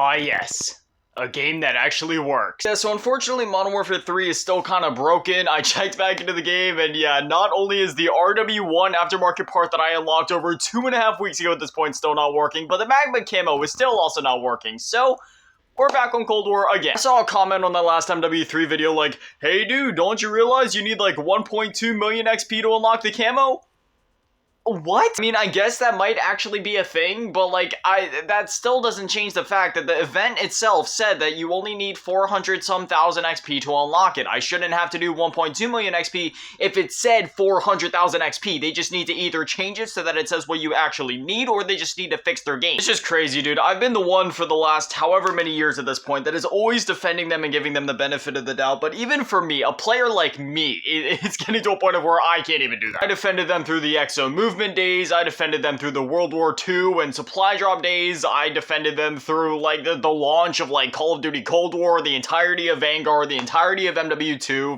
Ah, yes. A game that actually works. Yeah, so unfortunately Modern Warfare 3 is still kind of broken. I checked back into the game and yeah, not only is the RW1 aftermarket part that I unlocked over 2.5 weeks ago at this point still not working, but the Magma camo is still also not working. So we're back on Cold War again. I saw a comment on that last MW3 video like, hey dude, don't you realize you need like 1.2 million XP to unlock the camo? What? I mean, I guess that might actually be a thing, but like, that still doesn't change the fact that the event itself said that you only need 400-some thousand XP to unlock it. I shouldn't have to do 1.2 million XP if it said 400,000 XP. They just need to either change it so that it says what you actually need, or they just need to fix their game. It's just crazy, dude. I've been the one for the last however many years at this point that is always defending them and giving them the benefit of the doubt, but even for me, a player like me, it's getting to a point of where I can't even do that. I defended them through the EXO movement days, I defended them through the World War II and supply drop days, I defended them through like the launch of like Call of Duty Cold War, the entirety of Vanguard, the entirety of MW2,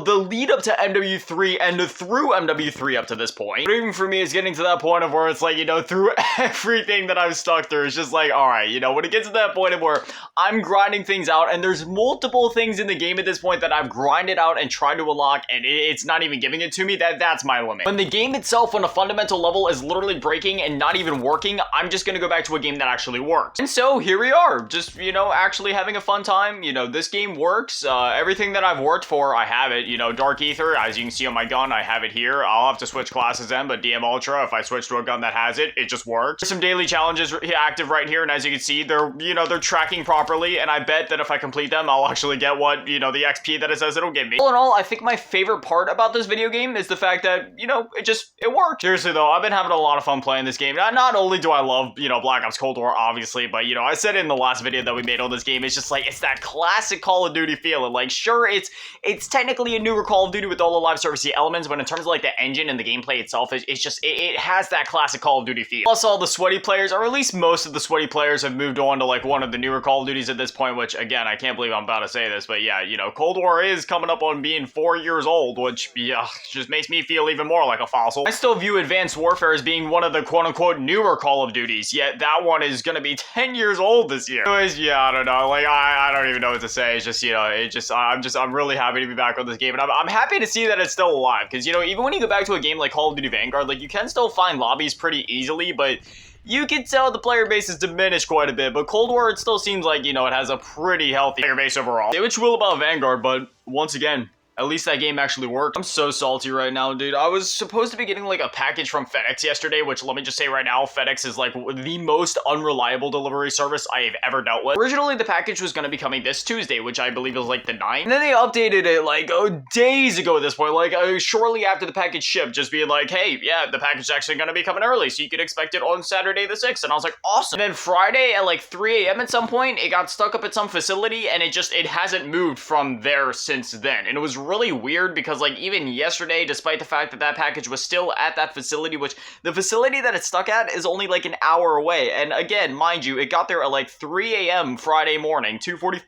the lead up to MW3 and through MW3 up to this point. But even for me, it's getting to that point of where it's like, you know, through everything that I've stuck through, it's just like, alright, you know, when it gets to that point of where I'm grinding things out and there's multiple things in the game at this point that I've grinded out and tried to unlock and it's not even giving it to me, that's my limit. When the game itself on a fundamental level is literally breaking and not even working, I'm just gonna go back to a game that actually works. And so here we are, just, you know, actually having a fun time. You know, this game works. Everything that I've worked for, I have it. You know, Dark Aether, as you can see on my gun, I have it here. I'll have to switch classes then, but DM Ultra, if I switch to a gun that has it, it just works. There's some daily challenges active right here, and as you can see, they're, you know, they're tracking properly, and I bet that if I complete them, I'll actually get what, you know, the XP that it says it'll give me. All in all, I think my favorite part about this video game is the fact that, you know, it works. Seriously though, I've been having a lot of fun playing this game. Not only do I love, you know, Black Ops Cold War, obviously, but, you know, I said it in the last video that we made on this game, it's just like, it's that classic Call of Duty feeling. Like, sure, it's technically a newer Call of Duty with all the live servicey elements, but in terms of, like, the engine and the gameplay itself, it has that classic Call of Duty feel. Plus, all the sweaty players, or at least most of the sweaty players, have moved on to, like, one of the newer Call of Duties at this point, which, again, I can't believe I'm about to say this, but yeah, you know, Cold War is coming up on being 4 years old, which, yeah, just makes me feel even more like a fossil. I still view Advanced Warfare as being one of the quote-unquote newer Call of Duties, yet that one is gonna be 10 years old this year. Anyways, yeah, I don't know, like, I don't even know what to say. It's just, you know, I'm really happy to be back on this game, and I'm happy to see that it's still alive, because, you know, even when you go back to a game like Call of Duty Vanguard, like, you can still find lobbies pretty easily, but you can tell the player base has diminished quite a bit, but Cold War, it still seems like, you know, it has a pretty healthy player base overall. Say what you will about Vanguard, but once again, at least that game actually worked. I'm so salty right now, dude. I was supposed to be getting, like, a package from FedEx yesterday, which, let me just say right now, FedEx is, like, the most unreliable delivery service I have ever dealt with. Originally, the package was going to be coming this Tuesday, which I believe is, like, the 9th. And then they updated it, like, days ago at this point, like, shortly after the package shipped, just being like, hey, yeah, the package is actually going to be coming early, so you could expect it on Saturday the 6th. And I was like, awesome. And then Friday at, like, 3 a.m. at some point, it got stuck up at some facility, and it hasn't moved from there since then. And it was really weird because, like, even yesterday, despite the fact that that package was still at that facility, which the facility that it's stuck at is only like an hour away, and again, mind you, it got there at like 3 a.m. Friday morning, 2:40,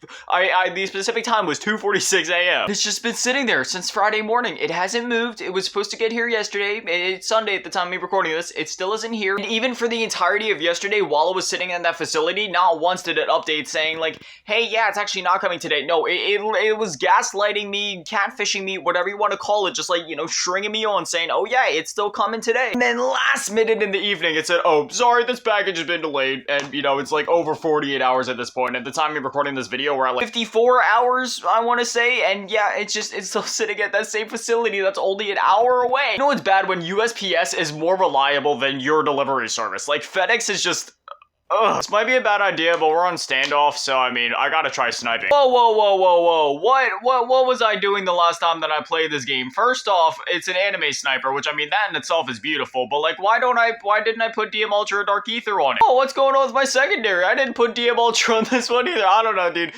the specific time was 2:46 a.m. It's just been sitting there since Friday morning. It hasn't moved. It was supposed to get here yesterday. It's Sunday at the time of me recording this. It still isn't here. And even for the entirety of yesterday, while it was sitting in that facility, not once did it update saying like, hey, yeah, it's actually not coming today. No, it was gaslighting me, catfishing me, whatever you want to call it, just like, you know, stringing me on saying, oh yeah, it's still coming today. And then last minute in the evening, it said, oh, sorry, this package has been delayed. And, you know, it's like over 48 hours at this point. At the time of recording this video, we're at like 54 hours, I want to say. And yeah, it's still sitting at that same facility that's only an hour away. You know what's bad? When USPS is more reliable than your delivery service. Like, FedEx is just... ugh, this might be a bad idea, but we're on standoff, so I mean, I gotta try sniping. Whoa, what was I doing the last time that I played this game? First off, it's an anime sniper, which, I mean, that in itself is beautiful, but like, why didn't I put DM Ultra or Dark Aether on it? Oh, what's going on with my secondary? I didn't put DM Ultra on this one either. I don't know, dude.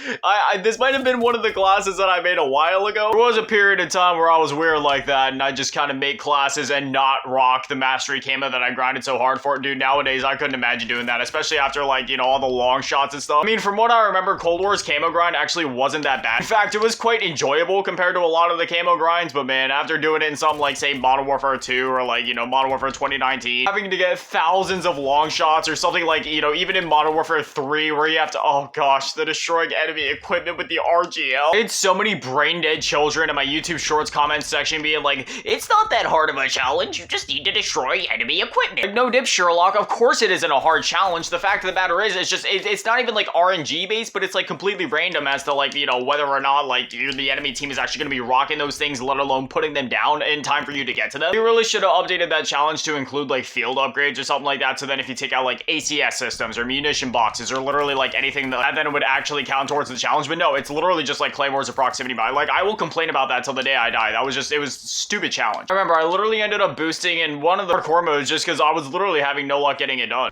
This might have been one of the classes that I made a while ago. There was a period of time where I was weird like that, and I just kind of make classes and not rock the mastery camo that I grinded so hard for. Dude, nowadays, I couldn't imagine doing that, especially especially after, like, you know, all the long shots and stuff. I mean, from what I remember, Cold War's camo grind actually wasn't that bad. In fact, it was quite enjoyable compared to a lot of the camo grinds, but man, after doing it in something like, say, Modern Warfare 2 or, like, you know, Modern Warfare 2019, having to get thousands of long shots or something like, you know, even in Modern Warfare 3 where you have to, oh gosh, the destroying enemy equipment with the RGL. I had so many brain dead children in my YouTube Shorts comment section being like, it's not that hard of a challenge, you just need to destroy enemy equipment. Like, no dip, Sherlock, of course it isn't a hard challenge. The fact of the matter is, it's just, it's not even like RNG based, but it's like completely random as to, like, you know, whether or not, like, the enemy team is actually going to be rocking those things, let alone putting them down in time for you to get to them. You really should have updated that challenge to include, like, field upgrades or something like that, so then if you take out, like, ACS systems or munition boxes or literally, like, anything that then it would actually count towards the challenge. But no, it's literally just, like, claymores or proximity mine. Like, I will complain about that till the day I die. That was just, it was stupid challenge. I remember I literally ended up boosting in one of the hardcore modes just because I was literally having no luck getting it done.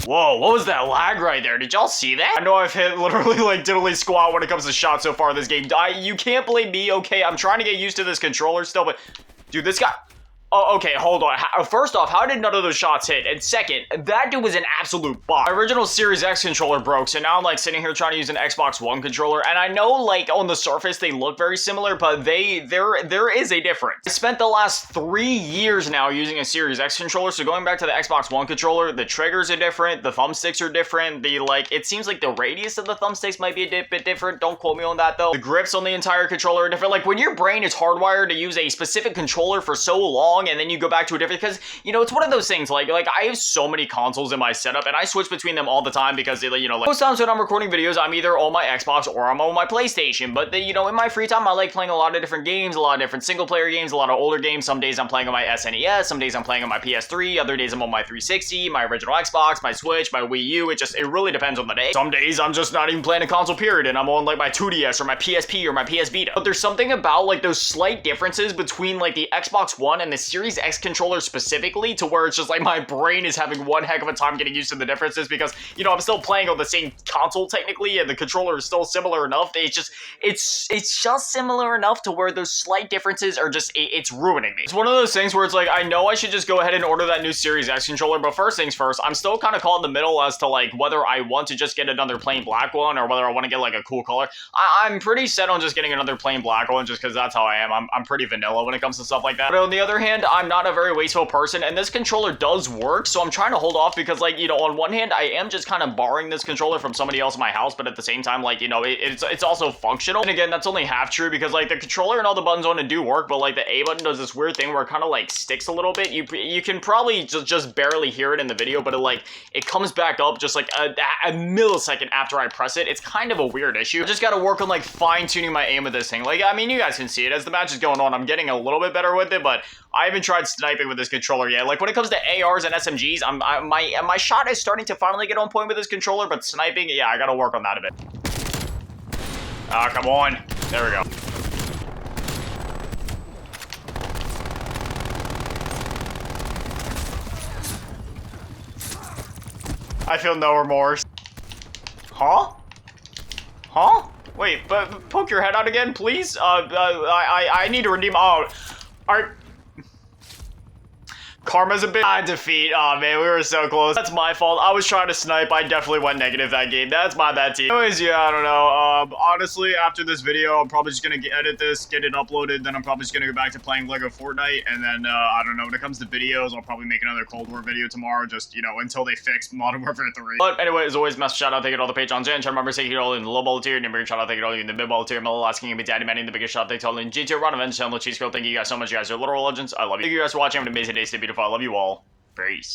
Whoa, what was that lag right there? Did y'all see that? I know I've hit literally like diddly squat when it comes to shots so far in this game. You can't blame me, okay? I'm trying to get used to this controller still, but dude, this guy... Oh, okay, hold on. First off, how did none of those shots hit? And second, that dude was an absolute bot. My original Series X controller broke, so now I'm like sitting here trying to use an Xbox One controller, and I know like on the surface they look very similar, but there is a difference. I spent the last 3 years now using a Series X controller, so going back to the Xbox One controller, the triggers are different, the thumbsticks are different, it seems like the radius of the thumbsticks might be a bit different. Don't quote me on that though. The grips on the entire controller are different. Like when your brain is hardwired to use a specific controller for so long, and then you go back to a different, because, you know, it's one of those things, like I have so many consoles in my setup, and I switch between them all the time because, you know, like, most times when I'm recording videos, I'm either on my Xbox or I'm on my PlayStation, but, you know, in my free time, I like playing a lot of different games, a lot of different single-player games, a lot of older games. Some days I'm playing on my SNES, some days I'm playing on my PS3, other days I'm on my 360, my original Xbox, my Switch, my Wii U. It really depends on the day. Some days I'm just not even playing a console, period, and I'm on, like, my 2DS or my PSP or my PS Vita. But there's something about, like, those slight differences between, like, the Xbox One and the Series X controller specifically, to where it's just like my brain is having one heck of a time getting used to the differences, because, you know, I'm still playing on the same console technically, and the controller is still similar enough. It's just similar enough to where those slight differences are just, it's ruining me. It's one of those things where it's like, I know I should just go ahead and order that new Series X controller, but first things first, I'm still kind of caught in the middle as to like whether I want to just get another plain black one or whether I want to get like a cool color. I'm pretty set on just getting another plain black one just because that's how I am. I'm pretty vanilla when it comes to stuff like that. But on the other hand, I'm not a very wasteful person, and this controller does work, so I'm trying to hold off because, like, you know, on one hand, I am just kind of borrowing this controller from somebody else in my house, but at the same time, like, you know, it's also functional. And again, that's only half true because, like, the controller and all the buttons on it do work, but, like, the A button does this weird thing where it kind of, like, sticks a little bit. You can probably just barely hear it in the video, but it comes back up just, like, a millisecond after I press it. It's kind of a weird issue. I just gotta work on, like, fine-tuning my aim with this thing. Like, I mean, you guys can see it. As the match is going on, I'm getting a little bit better with it, but I haven't tried sniping with this controller yet. Like, when it comes to ARs and SMGs, my shot is starting to finally get on point with this controller, but sniping, yeah, I gotta work on that a bit. Ah, come on. There we go. I feel no remorse. Huh? Huh? Wait, but poke your head out again, please? I need to redeem. Oh, alright. Karma's a bit defeat. Oh man, we were so close. That's my fault. I was trying to snipe. I definitely went negative that game. That's my bad, team. Anyways, yeah, I don't know. Honestly, after this video, I'm probably just gonna edit this, get it uploaded. Then I'm probably just gonna go back to playing Lego Fortnite. And then, I don't know, when it comes to videos, I'll probably make another Cold War video tomorrow, just, you know, until they fix Modern Warfare 3. But anyway, as always, massive shout out, thank you to all the Patrons and channel members. Thank you to all in the low ball tier. And big shout out, thank you to all in the mid ball tier. Melo asking me, Daddy Manning, the biggest shout out, thank you to all in G tier, Ron Events, Channel Cheese Girl. Thank you guys so much. You guys are literal legends. I love you. Thank you guys for watching. Have an amazing day. Stay beautiful. I love you all. Peace.